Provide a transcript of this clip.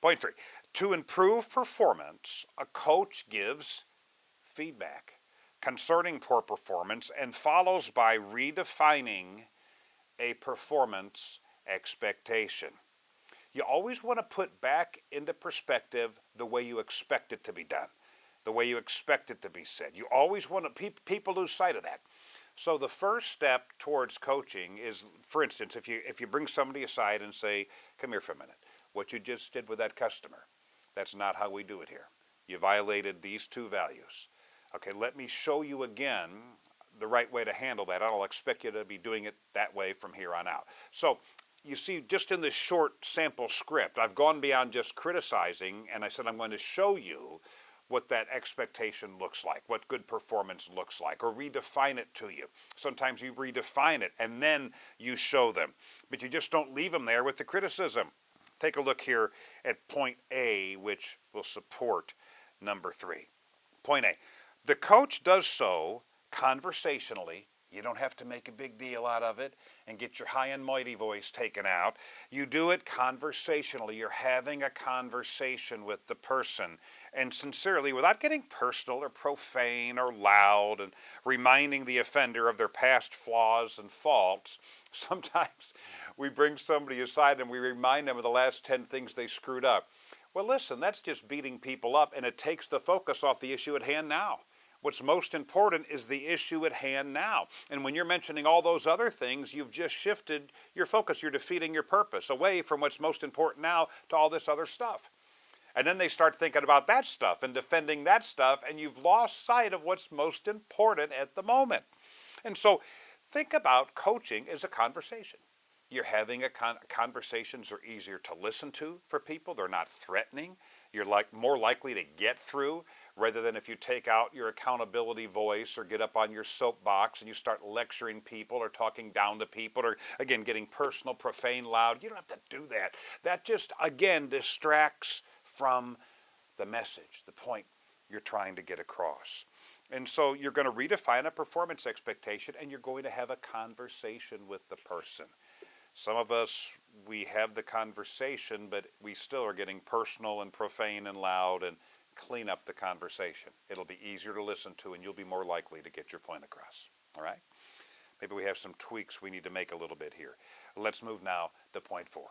Point 3, to improve performance, a coach gives feedback concerning poor performance and follows by redefining a performance expectation. You always want to put back into perspective the way you expect it to be done, the way you expect it to be said. You always want to, people lose sight of that. So the first step towards coaching is, for instance, if you bring somebody aside and say, come here for a minute, what you just did with that customer, that's not how we do it here. You violated these 2 values. Okay, let me show you again the right way to handle that. I don't expect you to be doing it that way from here on out. So you see, just in this short sample script, I've gone beyond just criticizing, and I said I'm going to show you what that expectation looks like, what good performance looks like, or redefine it to you. Sometimes you redefine it and then you show them, but you just don't leave them there with the criticism. Take a look here at point A, which will support number 3. Point A, the coach does so conversationally. You don't have to make a big deal out of it and get your high and mighty voice taken out. You do it conversationally. You're having a conversation with the person, and sincerely, without getting personal or profane or loud and reminding the offender of their past flaws and faults. Sometimes we bring somebody aside and we remind them of the last 10 things they screwed up. Well, listen, that's just beating people up, and it takes the focus off the issue at hand now. What's most important is the issue at hand now. And when you're mentioning all those other things, you've just shifted your focus. You're defeating your purpose away from what's most important now to all this other stuff. And then they start thinking about that stuff and defending that stuff, and you've lost sight of what's most important at the moment. And so think about coaching as a conversation. You're having conversations are easier to listen to for people. They're not threatening. You're more likely to get through, rather than if you take out your accountability voice or get up on your soapbox and you start lecturing people or talking down to people or, again, getting personal, profane, loud. You don't have to do that. That just, again, distracts from the message, the point you're trying to get across. And so you're going to redefine a performance expectation, and you're going to have a conversation with the person. Some of us, we have the conversation, but we still are getting personal and profane and loud, and clean up the conversation. It'll be easier to listen to, and you'll be more likely to get your point across. All right? Maybe we have some tweaks we need to make a little bit here. Let's move now to point 4.